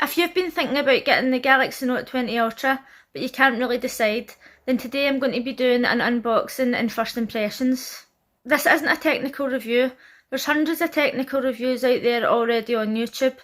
If you've been thinking about getting the Galaxy Note 20 Ultra, but you can't really decide, then today I'm going to be doing an unboxing and first impressions. This isn't a technical review. There's hundreds of technical reviews out there already on YouTube.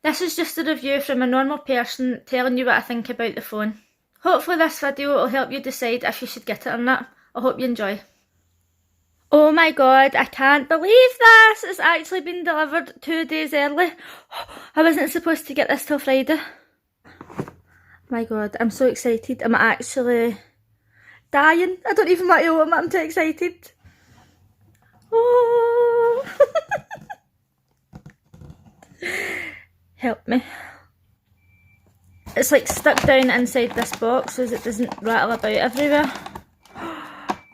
This is just a review from a normal person telling you what I think about the phone. Hopefully this video will help you decide if you should get it or not. I hope you enjoy. Oh my god, I can't believe this! It's actually been delivered 2 days early. I wasn't supposed to get this till Friday. My god, I'm so excited. I'm actually dying. I don't even want to open it, I'm too excited. Oh. Help me. It's like stuck down inside this box so it doesn't rattle about everywhere.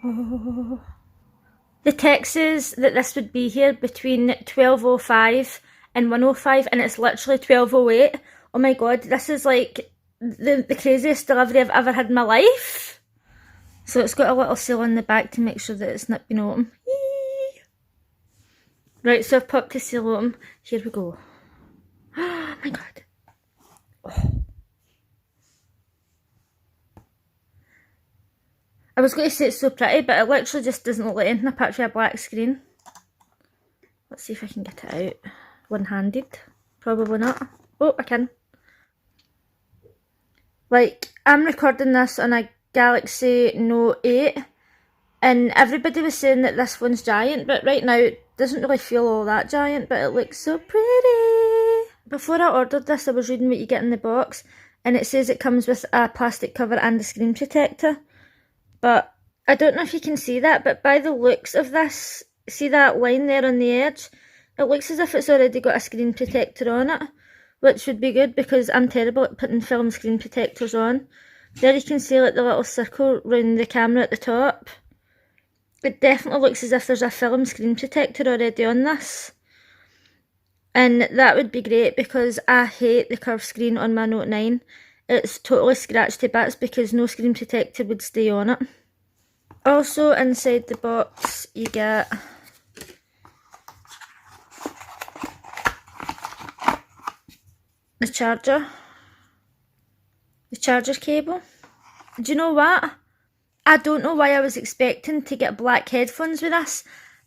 Oh. The text says that this would be here between 12:05 and 1:05 and it's literally 12:08. Oh my god, this is like the craziest delivery I've ever had in my life. So it's got a little seal on the back to make sure that it's not been open. Eee. Right, so I've popped the seal open. Here we go. Oh my god. Oh. I was going to say it's so pretty, but it literally just doesn't look like anything apart from a black screen. Let's see if I can get it out one-handed. Probably not. Oh, I can. Like, I'm recording this on a Galaxy Note 8, and everybody was saying that this one's giant, but right now it doesn't really feel all that giant, but it looks so pretty. Before I ordered this, I was reading what you get in the box, and it says it comes with a plastic cover and a screen protector. But I don't know if you can see that, but by the looks of this, see that line there on the edge? It looks as if it's already got a screen protector on it, which would be good because I'm terrible at putting film screen protectors on. There you can see like the little circle round the camera at the top. It definitely looks as if there's a film screen protector already on this. And that would be great because I hate the curved screen on my Note 9. It's totally scratched to bits because no screen protector would stay on it. Also inside the box you get the charger, the charger cable. Do you know what? I don't know why I was expecting to get black headphones with this.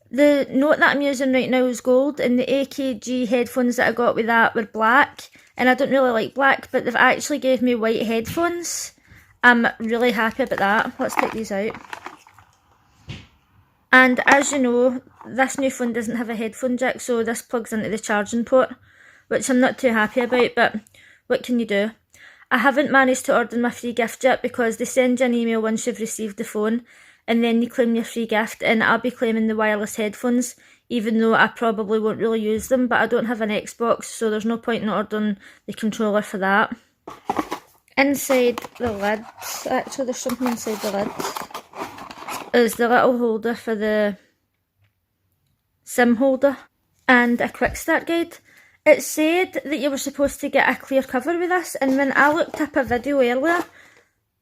The Note that I'm using right now is gold and the AKG headphones that I got with that were black. And I don't really like black, but they've actually gave me white headphones. I'm really happy about that. Let's take these out. And as you know, this new phone doesn't have a headphone jack, so this plugs into the charging port, which I'm not too happy about, but what can you do? I haven't managed to order my free gift yet because they send you an email once you've received the phone, and then you claim your free gift, and I'll be claiming the wireless headphones, even though I probably won't really use them, but I don't have an Xbox, so there's no point in ordering the controller for that. Inside the lid, actually there's something inside the lid, is the little holder for the SIM holder, and a quick start guide. It said that you were supposed to get a clear cover with this, and when I looked up a video earlier,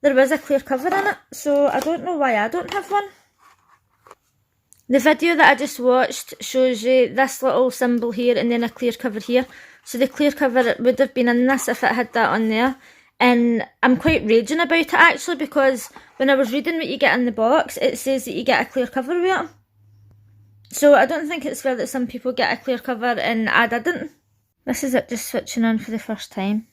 there was a clear cover in it, so I don't know why I don't have one. The video that I just watched shows you this little symbol here and then a clear cover here. So the clear cover would have been in this if it had that on there. And I'm quite raging about it actually because when I was reading what you get in the box, it says that you get a clear cover with it. So I don't think it's fair that some people get a clear cover and I didn't. This is it just switching on for the first time.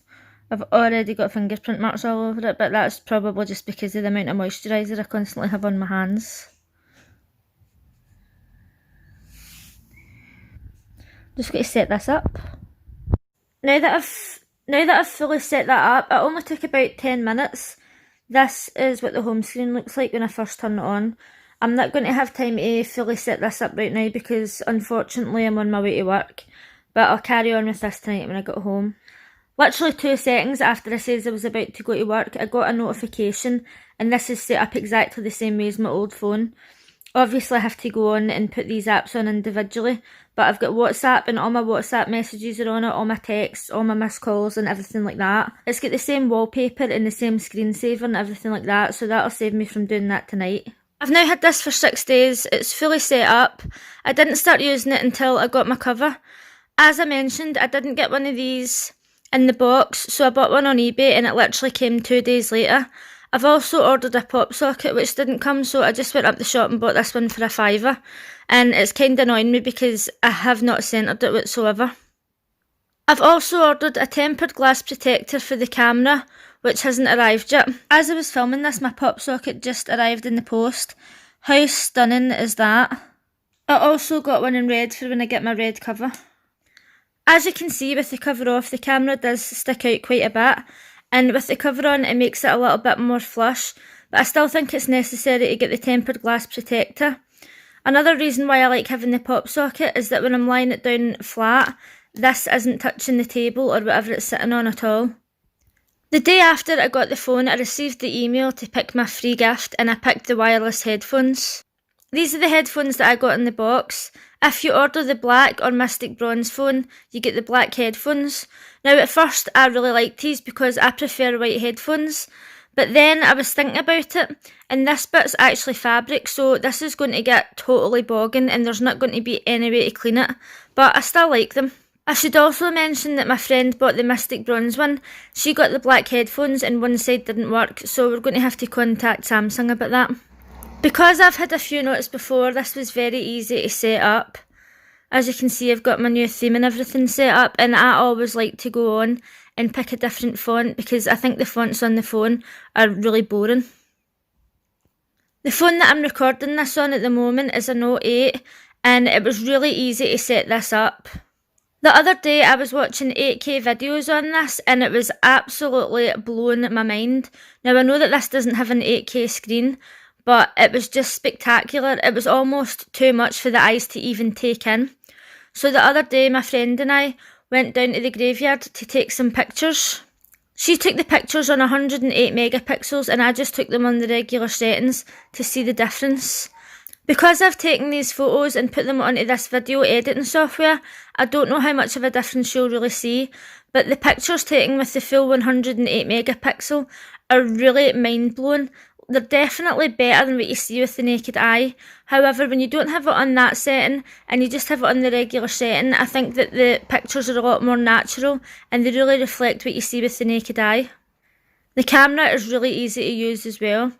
I've already got fingerprint marks all over it, but that's probably just because of the amount of moisturiser I constantly have on my hands. Just going to set this up. Now that I've fully set that up, it only took about 10 minutes. This is what the home screen looks like when I first turn it on. I'm not going to have time to fully set this up right now because unfortunately I'm on my way to work. But I'll carry on with this tonight when I get home. Literally 2 seconds after I said I was about to go to work, I got a notification, and this is set up exactly the same way as my old phone. Obviously I have to go on and put these apps on individually, but I've got WhatsApp and all my WhatsApp messages are on it, all my texts, all my missed calls and everything like that. It's got the same wallpaper and the same screensaver and everything like that, so that'll save me from doing that tonight. I've now had this for 6 days, it's fully set up. I didn't start using it until I got my cover. As I mentioned, I didn't get one of these in the box, so I bought one on eBay and it literally came 2 days later. I've also ordered a pop socket which didn't come, so I just went up the shop and bought this one for £5, and it's kind of annoying me because I have not centred it whatsoever. I've also ordered a tempered glass protector for the camera, which hasn't arrived yet. As I was filming this, my pop socket just arrived in the post. How stunning is that? I also got one in red for when I get my red cover. As you can see with the cover off, the camera does stick out quite a bit, and with the cover on it makes it a little bit more flush, but I still think it's necessary to get the tempered glass protector. Another reason why I like having the pop socket is that when I'm lying it down flat, this isn't touching the table or whatever it's sitting on at all. The day after I got the phone, I received the email to pick my free gift, and I picked the wireless headphones. These are the headphones that I got in the box. If you order the black or mystic bronze phone, you get the black headphones. Now at first I really liked these because I prefer white headphones, but then I was thinking about it, and this bit's actually fabric, so this is going to get totally bogging and there's not going to be any way to clean it, but I still like them. I should also mention that my friend bought the mystic bronze one. She got the black headphones and one side didn't work, so we're going to have to contact Samsung about that. Because I've had a few notes before, this was very easy to set up. As you can see, I've got my new theme and everything set up, and I always like to go on and pick a different font because I think the fonts on the phone are really boring. The phone that I'm recording this on at the moment is a Note 8, and it was really easy to set this up. The other day I was watching 8K videos on this and it was absolutely blowing my mind. Now I know that this doesn't have an 8K screen, but it was just spectacular. It was almost too much for the eyes to even take in. So the other day my friend and I went down to the graveyard to take some pictures. She took the pictures on 108 megapixels and I just took them on the regular settings to see the difference. Because I've taken these photos and put them onto this video editing software, I don't know how much of a difference you'll really see, but the pictures taken with the full 108 megapixel are really mind-blowing. They're definitely better than what you see with the naked eye. However, when you don't have it on that setting and you just have it on the regular setting, I think that the pictures are a lot more natural and they really reflect what you see with the naked eye. The camera is really easy to use as well.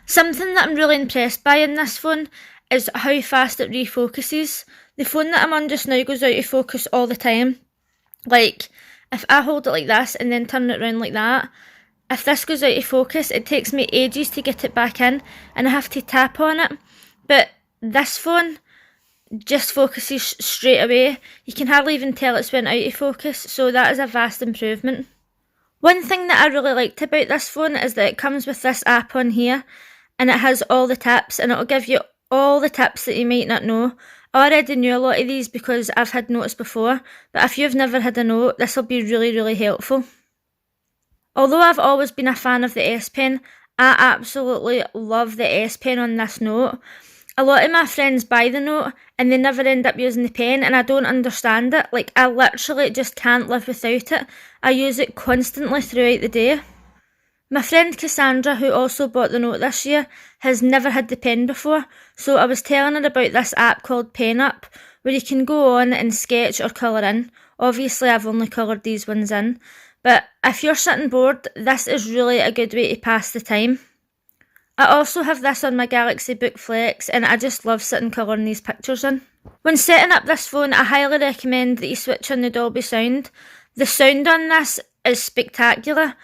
Something that I'm really impressed by in this phone is how fast it refocuses. The phone that I'm on just now goes out of focus all the time. Like, if I hold it like this and then turn it around like that, if this goes out of focus, it takes me ages to get it back in and I have to tap on it. But this phone just focuses straight away. You can hardly even tell it's went out of focus, so that is a vast improvement. One thing that I really liked about this phone is that it comes with this app on here and it has all the tips and it'll give you all the tips that you might not know. I already knew a lot of these because I've had notes before, but if you've never had a note, this will be really, really helpful. Although I've always been a fan of the S Pen, I absolutely love the S Pen on this Note. A lot of my friends buy the Note and they never end up using the pen and I don't understand it. Like, I literally just can't live without it. I use it constantly throughout the day. My friend Cassandra, who also bought the Note this year, has never had the pen before, so I was telling her about this app called Pen Up, where you can go on and sketch or colour in. Obviously I've only coloured these ones in, but if you're sitting bored, this is really a good way to pass the time. I also have this on my Galaxy Book Flex and I just love sitting colouring these pictures in. When setting up this phone, I highly recommend that you switch on the Dolby sound. The sound on this is spectacular.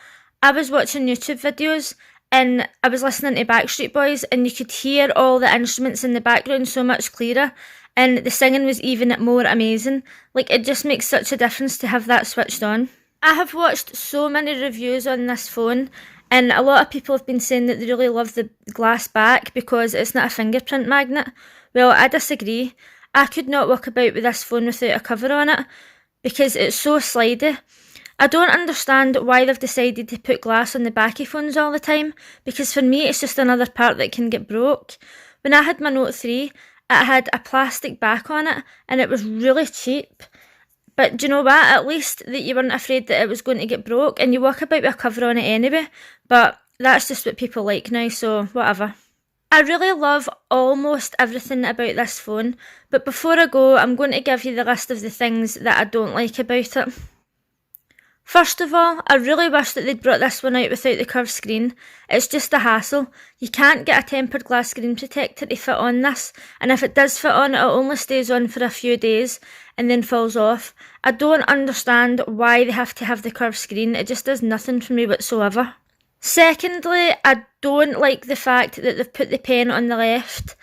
I was watching YouTube videos and I was listening to Backstreet Boys and you could hear all the instruments in the background so much clearer and the singing was even more amazing. Like, it just makes such a difference to have that switched on. I have watched so many reviews on this phone and a lot of people have been saying that they really love the glass back because it's not a fingerprint magnet. Well, I disagree. I could not walk about with this phone without a cover on it because it's so slidey. I don't understand why they've decided to put glass on the back of phones all the time, because for me it's just another part that can get broke. When I had my Note 3, it had a plastic back on it and it was really cheap. But do you know what? At least that you weren't afraid that it was going to get broke and you walk about with a cover on it anyway. But that's just what people like now, so whatever. I really love almost everything about this phone, but before I go, I'm going to give you the list of the things that I don't like about it. First of all, I really wish that they'd brought this one out without the curved screen. It's just a hassle. You can't get a tempered glass screen protector to fit on this, and if it does fit on, it only stays on for a few days and then falls off. I don't understand why they have to have the curved screen. It just does nothing for me whatsoever. Secondly, I don't like the fact that they've put the pen on the left.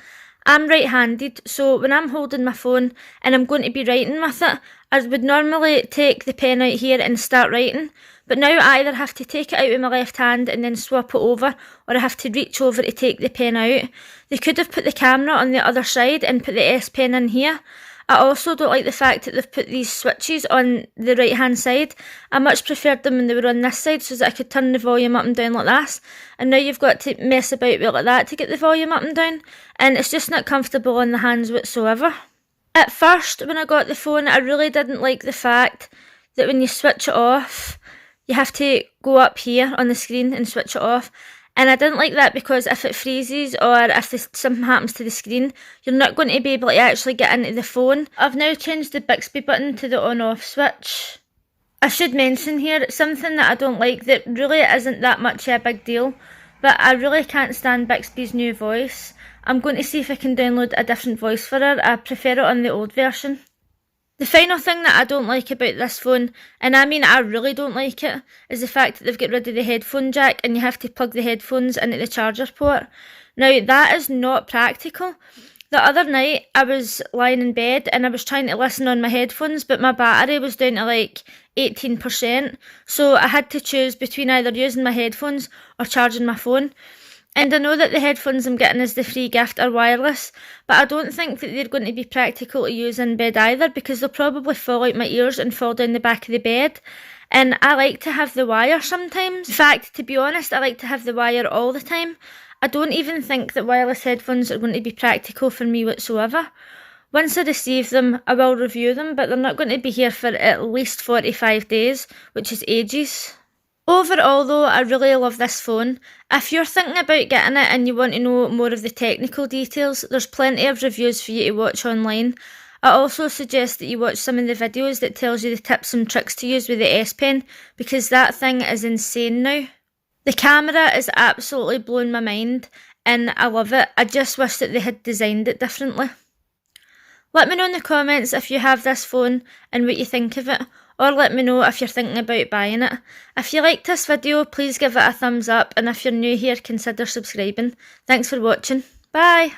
I'm right-handed, so when I'm holding my phone and I'm going to be writing with it, I would normally take the pen out here and start writing, but now I either have to take it out with my left hand and then swap it over, or I have to reach over to take the pen out. They could have put the camera on the other side and put the S Pen in here. I also don't like the fact that they've put these switches on the right hand side. I much preferred them when they were on this side so that I could turn the volume up and down like this, and now you've got to mess about with it like that to get the volume up and down, and it's just not comfortable on the hands whatsoever. At first, when I got the phone, I really didn't like the fact that when you switch it off, you have to go up here on the screen and switch it off. And I didn't like that because if it freezes or if something happens to the screen, you're not going to be able to actually get into the phone. I've now changed the Bixby button to the on-off switch. I should mention here, something that I don't like that really isn't that much of a big deal, but I really can't stand Bixby's new voice. I'm going to see if I can download a different voice for her. I prefer it on the old version. The final thing that I don't like about this phone, and I mean I really don't like it, is the fact that they've got rid of the headphone jack and you have to plug the headphones into the charger port. Now that is not practical. The other night I was lying in bed and I was trying to listen on my headphones, but my battery was down to like 18%, so I had to choose between either using my headphones or charging my phone. And I know that the headphones I'm getting as the free gift are wireless, but I don't think that they're going to be practical to use in bed either, because they'll probably fall out my ears and fall down the back of the bed. And I like to have the wire sometimes. In fact, to be honest, I like to have the wire all the time. I don't even think that wireless headphones are going to be practical for me whatsoever. Once I receive them, I will review them, but they're not going to be here for at least 45 days, which is ages. Overall though, I really love this phone. If you're thinking about getting it and you want to know more of the technical details, there's plenty of reviews for you to watch online. I also suggest that you watch some of the videos that tells you the tips and tricks to use with the S Pen, because that thing is insane now. The camera is absolutely blowing my mind and I love it. I just wish that they had designed it differently. Let me know in the comments if you have this phone and what you think of it, or let me know if you're thinking about buying it. If you liked this video, please give it a thumbs up, and if you're new here, consider subscribing. Thanks for watching. Bye!